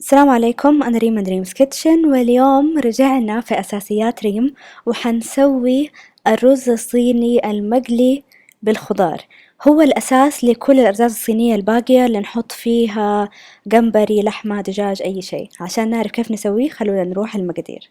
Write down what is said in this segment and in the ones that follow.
السلام عليكم، أنا ريم من دريمز كيتشن، واليوم رجعنا في أساسيات ريم وحنسوي الرز الصيني المقلي بالخضار. هو الأساس لكل الأرزاق الصينية الباقية اللي نحط فيها جمبري، لحمة، دجاج، أي شيء. عشان نعرف كيف نسويه خلونا نروح المقادير.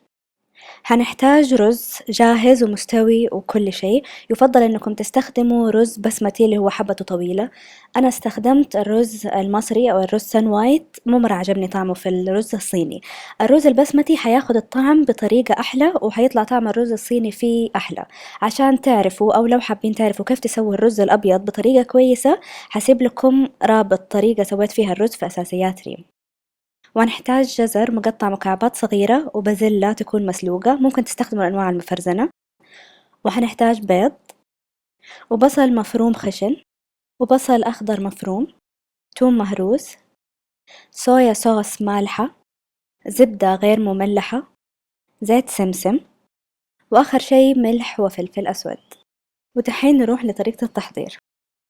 هنحتاج رز جاهز ومستوي وكل شيء. يفضل انكم تستخدموا رز بسمتي اللي هو حبته طويلة. انا استخدمت الرز المصري او الرز سان وايت، مو مرة عجبني طعمه في الرز الصيني. الرز البسمتي حياخد الطعم بطريقة احلى وحيطلع طعم الرز الصيني فيه احلى. عشان تعرفوا او لو حابين تعرفوا كيف تسووا الرز الابيض بطريقة كويسة، حسيب لكم رابط طريقة سويت فيها الرز في اساسيات ريم. وهنحتاج جزر مقطع مكعبات صغيرة وبازلاّ تكون مسلوقة، ممكن تستخدموا الأنواع المفرزنة. وحنحتاج بيض وبصل مفروم خشن وبصل أخضر مفروم، توم مهروس، صويا صوص مالحة، زبدة غير مملحة، زيت سمسم، وآخر شي ملح وفلفل أسود. ودحين نروح لطريقة التحضير.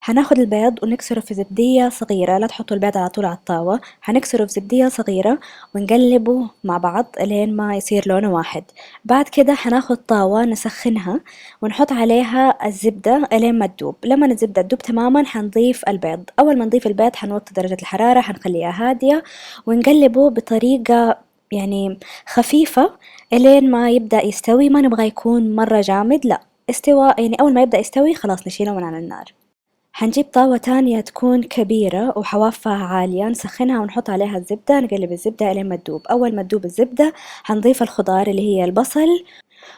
هناخد البيض ونكسره في زبدية صغيرة، لا تحطوا البيض على طول على الطاوة، هنكسره في زبدية صغيرة ونقلبه مع بعض لين ما يصير لونه واحد. بعد كده هناخد طاوة نسخنها ونحط عليها الزبدة لين ما تدوب. لما الزبدة تدوب تماما هنضيف البيض. أول ما نضيف البيض هنوطي درجة الحرارة، هنخليها هادية ونقلبه بطريقة يعني خفيفة لين ما يبدأ يستوي. ما نبغى يكون مرة جامد، لا، استوى يعني أول ما يبدأ يستوي خلاص نشيله من على النار. هنجيب طاوة تانية تكون كبيرة وحوافها عالية، نسخنها ونحط عليها الزبدة، نقلب الزبدة لين ما تدوب. أول ما تدوب الزبدة هنضيف الخضار اللي هي البصل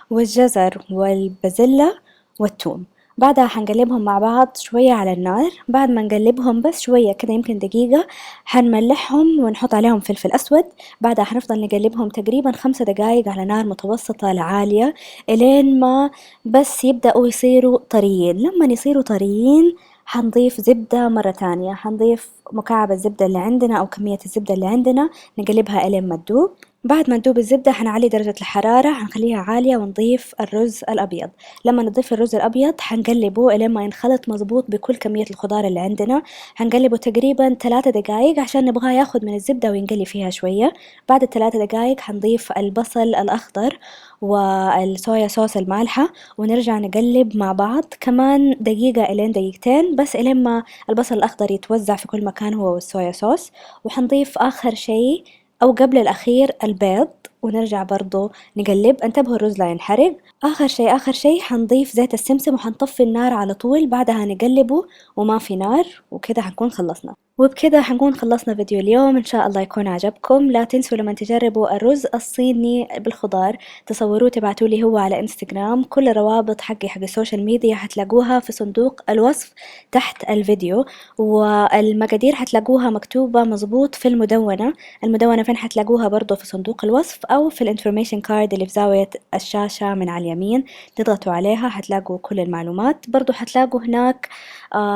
والجزر والبازلاّ والثوم. بعدها حنقلبهم مع بعض شوية على النار. بعد ما نقلبهم بس شوية كده يمكن دقيقة، حنملحهم ونحط عليهم فلفل أسود. بعدها حنفضل نقلبهم تقريبا 5 دقايق على نار متوسطة لعالية إلين ما بس يبدأوا يصيروا طريين. لما يصيروا طريين حنضيف زبدة مرة تانية، حنضيف مكعب الزبدة اللي عندنا أو كمية الزبدة اللي عندنا، نقلبها إلين ما تدوب. بعد ما تدوب الزبدة حنعلي درجة الحرارة، حنخليها عالية ونضيف الرز الأبيض. لما نضيف الرز الأبيض حنقلبه إلين ما ينخلط مظبوط بكل كمية الخضار اللي عندنا. حنقلبه تقريبا 3 دقايق عشان نبغاه ياخد من الزبدة وينقلي فيها شوية. بعد ال3 دقايق حنضيف البصل الأخضر والصويا صوص المالحة ونرجع نقلب مع بعض كمان دقيقة إلين دقيقتين، بس إلين ما البصل الأخضر يتوزع في كل مكان هو والصويا صوص. وحنضيف آخر شي أو قبل الأخير البيض ونرجع برضو نقلب. انتبهوا الرز لا ينحرق. آخر شي حنضيف زيت السمسم وحنطفي النار على طول. بعدها نقلبه وما في نار، وكده حنكون خلصنا. وبكده حنكون خلصنا فيديو اليوم، إن شاء الله يكون عجبكم. لا تنسوا لما تجربوا الرز الصيني بالخضار تصوروه تبعتولي هو على انستغرام. كل الروابط حق السوشيال ميديا حتلاقوها في صندوق الوصف تحت الفيديو، والمقادير حتلاقوها مكتوبة مظبوط في المدونة فين حتلاقوها برضو في صندوق الوصف أو في الانفورميشن كارد اللي في زاوية الشاشة من على اليمين. تضغطوا عليها حتلاقوا كل المعلومات. برضو حتلاقوا هناك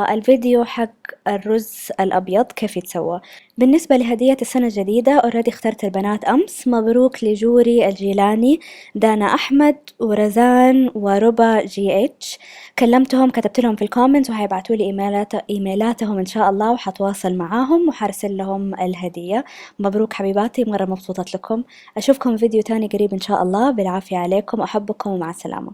الفيديو حق الرز الأبيض كيف يتسوى. بالنسبة لهدية السنة الجديدة اوريدي اخترت البنات أمس. مبروك لجوري الجيلاني، دانا أحمد، ورزان، وربا جي اتش. كلمتهم، كتبت لهم في الكومنتس وهيبعتوا لي إيميلاتهم إن شاء الله، وحتواصل معاهم وحرسل لهم الهدية. مبروك حبيباتي، مرة مبسوطة لكم. أشوفكم فيديو تاني قريب إن شاء الله. بالعافية عليكم، أحبكم ومع السلامة.